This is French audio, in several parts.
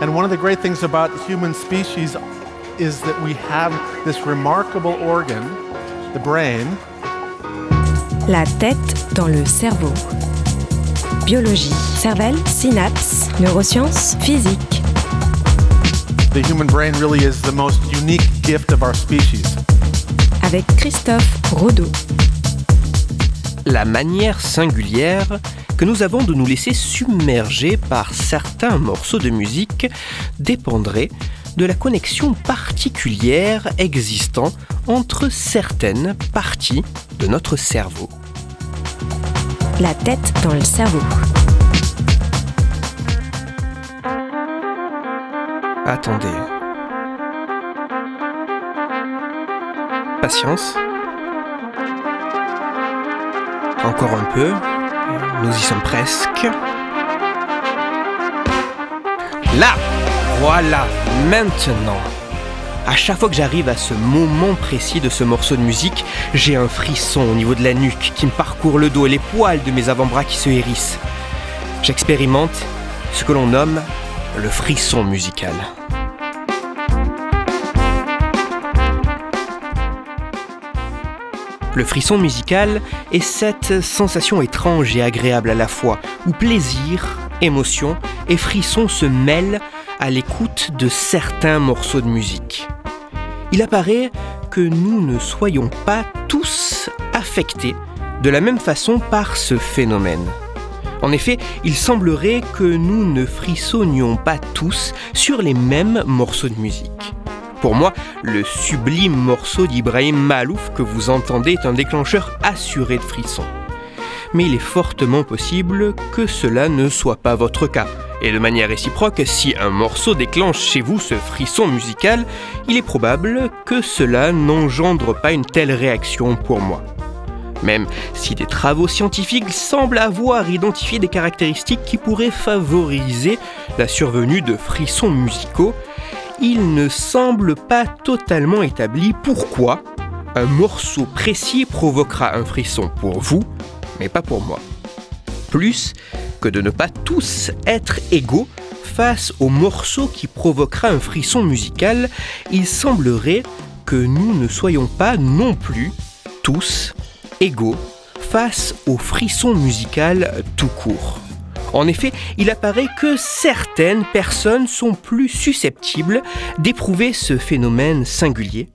And one of the great things about the human species is that we have this remarkable organ, the brain. La tête dans le cerveau. Biologie, cervelle, synapses, neurosciences, physique. The human brain really is the most unique gift of our species. Avec Christophe Rodeau. La manière singulière que nous avons de nous laisser submerger par certains morceaux de musique dépendrait de la connexion particulière existant entre certaines parties de notre cerveau. La tête dans le cerveau. Attendez. Patience. Encore un peu. Nous y sommes presque. Là! Voilà, maintenant. À chaque fois que j'arrive à ce moment précis de ce morceau de musique, j'ai un frisson au niveau de la nuque qui me parcourt le dos et les poils de mes avant-bras qui se hérissent. J'expérimente ce que l'on nomme le frisson musical. Le frisson musical est cette sensation étrange et agréable à la fois, où plaisir, émotion et frisson se mêlent à l'écoute de certains morceaux de musique. Il apparaît que nous ne soyons pas tous affectés de la même façon par ce phénomène. En effet, il semblerait que nous ne frissonnions pas tous sur les mêmes morceaux de musique. Pour moi, le sublime morceau d'Ibrahim Maalouf que vous entendez est un déclencheur assuré de frissons. Mais il est fortement possible que cela ne soit pas votre cas. Et de manière réciproque, si un morceau déclenche chez vous ce frisson musical, il est probable que cela n'engendre pas une telle réaction pour moi. Même si des travaux scientifiques semblent avoir identifié des caractéristiques qui pourraient favoriser la survenue de frissons musicaux, il ne semble pas totalement établi pourquoi un morceau précis provoquera un frisson pour vous, mais pas pour moi. Plus que de ne pas tous être égaux face au morceau qui provoquera un frisson musical, il semblerait que nous ne soyons pas non plus tous égaux face au frisson musical tout court. En effet, il apparaît que certaines personnes sont plus susceptibles d'éprouver ce phénomène singulier,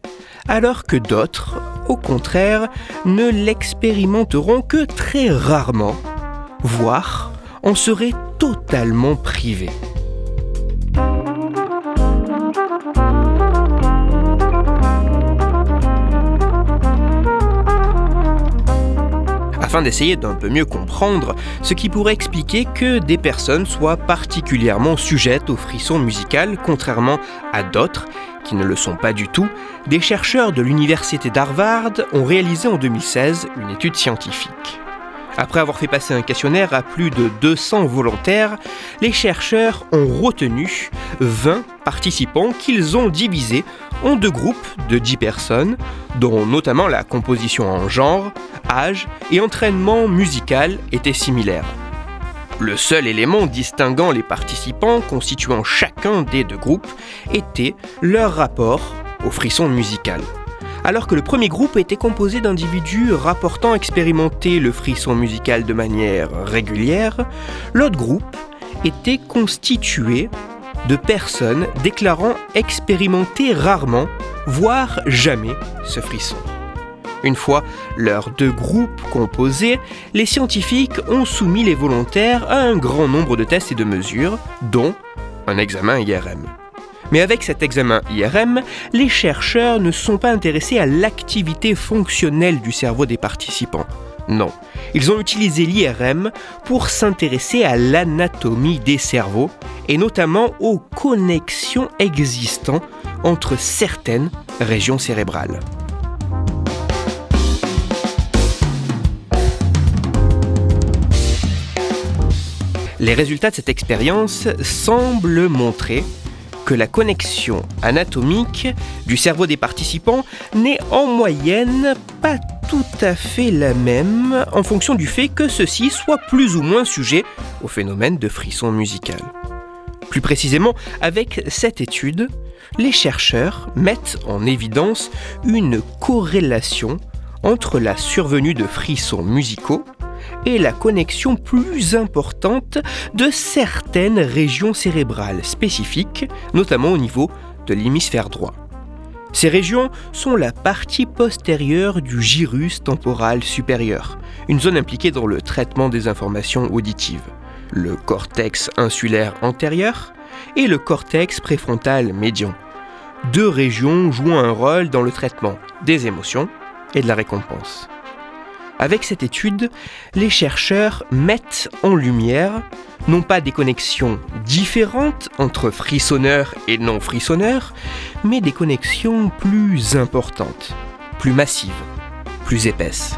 alors que d'autres, au contraire, ne l'expérimenteront que très rarement, voire en seraient totalement privés. Afin d'essayer d'un peu mieux comprendre ce qui pourrait expliquer que des personnes soient particulièrement sujettes au frisson musical, contrairement à d'autres qui ne le sont pas du tout, des chercheurs de l'université d'Harvard ont réalisé en 2016 une étude scientifique. Après avoir fait passer un questionnaire à plus de 200 volontaires, les chercheurs ont retenu 20 participants qu'ils ont divisés en 2 groupes de 10 personnes, dont notamment la composition en genre, âge et entraînement musical étaient similaires. Le seul élément distinguant les participants constituant chacun des 2 groupes était leur rapport au frisson musical. Alors que le premier groupe était composé d'individus rapportant expérimenter le frisson musical de manière régulière, l'autre groupe était constitué de personnes déclarant expérimenter rarement, voire jamais, ce frisson. Une fois leurs 2 groupes composés, les scientifiques ont soumis les volontaires à un grand nombre de tests et de mesures, dont un examen IRM. Mais avec cet examen IRM, les chercheurs ne se sont pas intéressés à l'activité fonctionnelle du cerveau des participants. Non, ils ont utilisé l'IRM pour s'intéresser à l'anatomie des cerveaux et notamment aux connexions existant entre certaines régions cérébrales. Les résultats de cette expérience semblent montrer que la connexion anatomique du cerveau des participants n'est en moyenne pas tout à fait la même en fonction du fait que ceux-ci soient plus ou moins sujets au phénomène de frisson musical. Plus précisément, avec cette étude, les chercheurs mettent en évidence une corrélation entre la survenue de frissons musicaux et la connexion plus importante de certaines régions cérébrales spécifiques, notamment au niveau de l'hémisphère droit. Ces régions sont la partie postérieure du gyrus temporal supérieur, une zone impliquée dans le traitement des informations auditives, le cortex insulaire antérieur et le cortex préfrontal médian, deux régions jouant un rôle dans le traitement des émotions et de la récompense. Avec cette étude, les chercheurs mettent en lumière non pas des connexions différentes entre frissonneurs et non-frissonneurs, mais des connexions plus importantes, plus massives, plus épaisses.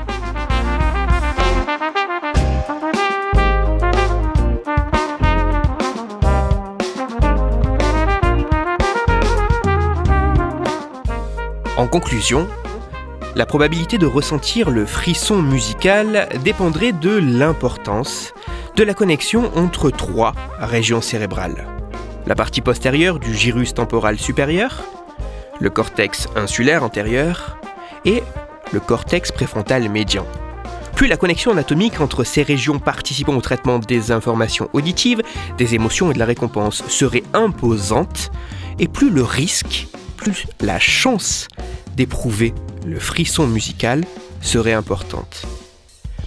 En conclusion, la probabilité de ressentir le frisson musical dépendrait de l'importance de la connexion entre trois régions cérébrales. La partie postérieure du gyrus temporal supérieur, le cortex insulaire antérieur et le cortex préfrontal médian. Plus la connexion anatomique entre ces régions participant au traitement des informations auditives, des émotions et de la récompense serait imposante, et plus le risque, plus la chance d'éprouver le frisson musical serait importante.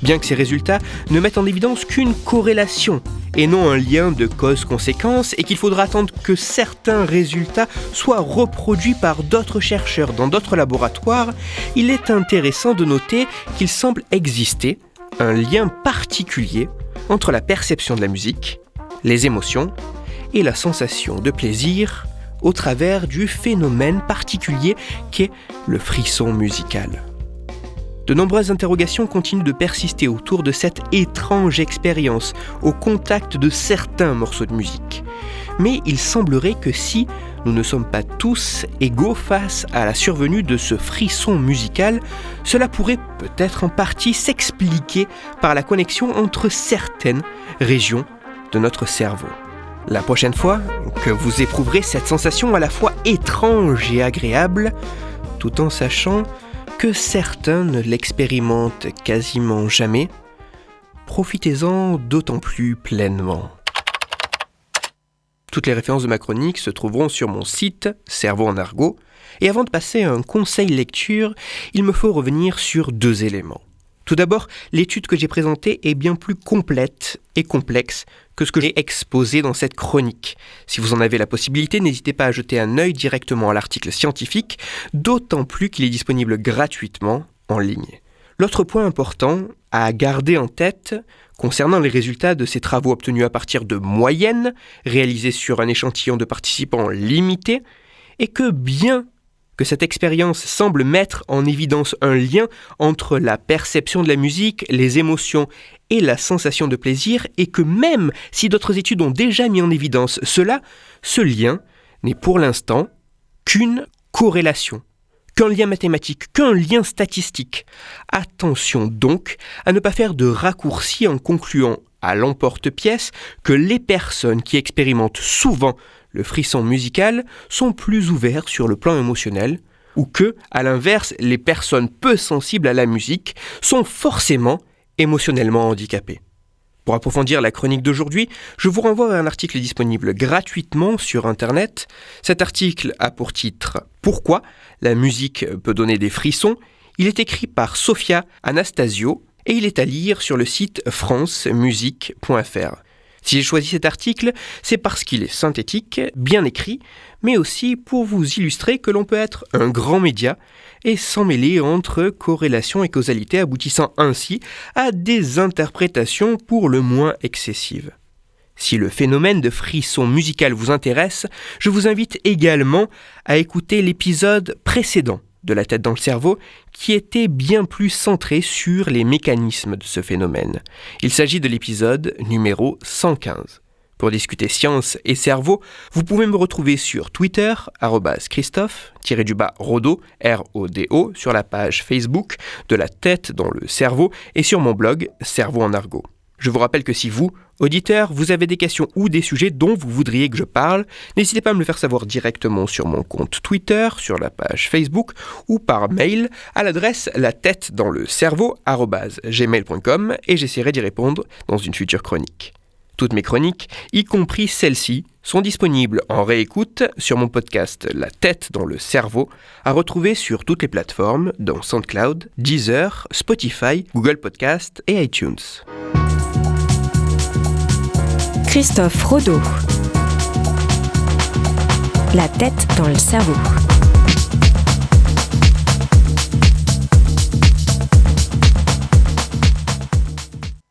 Bien que ces résultats ne mettent en évidence qu'une corrélation et non un lien de cause-conséquence, et qu'il faudra attendre que certains résultats soient reproduits par d'autres chercheurs dans d'autres laboratoires, il est intéressant de noter qu'il semble exister un lien particulier entre la perception de la musique, les émotions et la sensation de plaisir au travers du phénomène particulier qu'est le frisson musical. De nombreuses interrogations continuent de persister autour de cette étrange expérience au contact de certains morceaux de musique. Mais il semblerait que si nous ne sommes pas tous égaux face à la survenue de ce frisson musical, cela pourrait peut-être en partie s'expliquer par la connexion entre certaines régions de notre cerveau. La prochaine fois que vous éprouverez cette sensation à la fois étrange et agréable, tout en sachant que certains ne l'expérimentent quasiment jamais, profitez-en d'autant plus pleinement. Toutes les références de ma chronique se trouveront sur mon site Cerveau en argot, et avant de passer à un conseil lecture, il me faut revenir sur deux éléments. Tout d'abord, l'étude que j'ai présentée est bien plus complète et complexe que ce que j'ai exposé dans cette chronique. Si vous en avez la possibilité, n'hésitez pas à jeter un œil directement à l'article scientifique, d'autant plus qu'il est disponible gratuitement en ligne. L'autre point important à garder en tête concernant les résultats de ces travaux obtenus à partir de moyennes réalisées sur un échantillon de participants limité est que bien que cette expérience semble mettre en évidence un lien entre la perception de la musique, les émotions et la sensation de plaisir, et que même si d'autres études ont déjà mis en évidence cela, ce lien n'est pour l'instant qu'une corrélation, qu'un lien mathématique, qu'un lien statistique. Attention donc à ne pas faire de raccourcis en concluant à l'emporte-pièce que les personnes qui expérimentent souvent le frisson musical sont plus ouverts sur le plan émotionnel, ou que, à l'inverse, les personnes peu sensibles à la musique sont forcément émotionnellement handicapées. Pour approfondir la chronique d'aujourd'hui, je vous renvoie à un article disponible gratuitement sur Internet. Cet article a pour titre « Pourquoi la musique peut donner des frissons ?» Il est écrit par Sofia Anastasio et il est à lire sur le site francemusique.fr. Si j'ai choisi cet article, c'est parce qu'il est synthétique, bien écrit, mais aussi pour vous illustrer que l'on peut être un grand média et s'emmêler entre corrélation et causalité, aboutissant ainsi à des interprétations pour le moins excessives. Si le phénomène de frisson musical vous intéresse, je vous invite également à écouter l'épisode précédent de La tête dans le cerveau, qui était bien plus centré sur les mécanismes de ce phénomène. Il s'agit de l'épisode numéro 115. Pour discuter science et cerveau, vous pouvez me retrouver sur Twitter, @Christophe_Rodo, R-O-D-O, sur la page Facebook de La tête dans le cerveau et sur mon blog Cerveau en argot. Je vous rappelle que si vous, Auditeurs, vous avez des questions ou des sujets dont vous voudriez que je parle, n'hésitez pas à me le faire savoir directement sur mon compte Twitter, sur la page Facebook ou par mail à l'adresse latettedanslecerveau@gmail.com et j'essaierai d'y répondre dans une future chronique. Toutes mes chroniques, y compris celles-ci, sont disponibles en réécoute sur mon podcast La tête dans le cerveau, à retrouver sur toutes les plateformes, dont SoundCloud, Deezer, Spotify, Google Podcast et iTunes. Christophe Rodeau. La tête dans le cerveau.